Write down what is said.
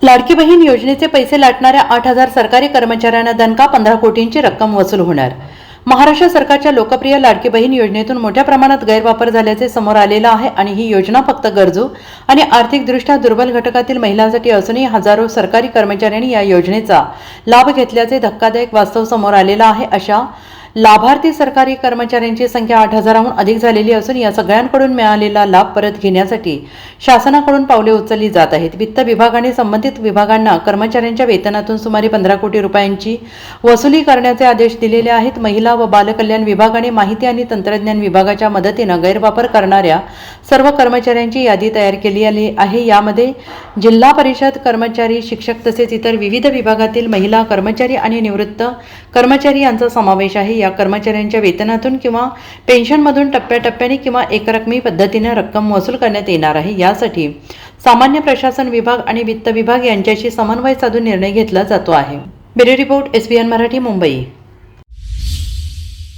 लाडकी बहीण योजनेचे पैसे लाटणाऱ्या 8,000 सरकारी कर्मचाऱ्यांना दणका 15 कोटींची रक्कम वसूल होणार। महाराष्ट्र सरकारच्या लोकप्रिय लाडकी बहीण योजनेतून मोठ्या प्रमाणात गैरवापर झाल्याचे समोर आलेला आहे आणि ही योजना फक्त गरजू आणि आर्थिकदृष्ट्या दुर्बल घटकातील महिलांसाठी असूनही हजारो सरकारी कर्मचाऱ्यांनी या योजनेचा लाभ घेतल्याचे धक्कादायक वास्तव समोर आलेला आहे। अशा लाभार्थी सरकारी कर्मचाऱ्यांची संख्या 8,000हून अधिक झालेली असून या सगळ्यांकडून मिळालेला लाभ परत घेण्यासाठी शासनाकडून पावले उचलली जात आहेत। वित्त विभागाने संबंधित विभागांना कर्मचाऱ्यांच्या वेतनातून सुमारे 15 कोटी रुपयांची वसुली करण्याचे आदेश दिलेले आहेत। महिला व बालकल्याण विभागाने माहिती आणि तंत्रज्ञान विभागाच्या मदतीने गैरवापर करणाऱ्या सर्व कर्मचाऱ्यांची यादी तयार केली आहे। यामध्ये जिल्हा परिषद कर्मचारी, शिक्षक तसेच इतर विविध विभागातील महिला कर्मचारी आणि निवृत्त कर्मचारी यांचा समावेश आहे। या कर्मचाऱ्यांच्या वेतनातून किंवा पेन्शनमधून टप्प्याटप्प्याने किंवा एकरकमी पद्धतीने रक्कम वसूल करण्यात येणार आहे। यासाठी सामान्य प्रशासन विभाग आणि वित्त विभाग यांच्याशी समन्वय साधून निर्णय घेतला जातो आहे। Bureau report, SBN Marathi, Mumbai.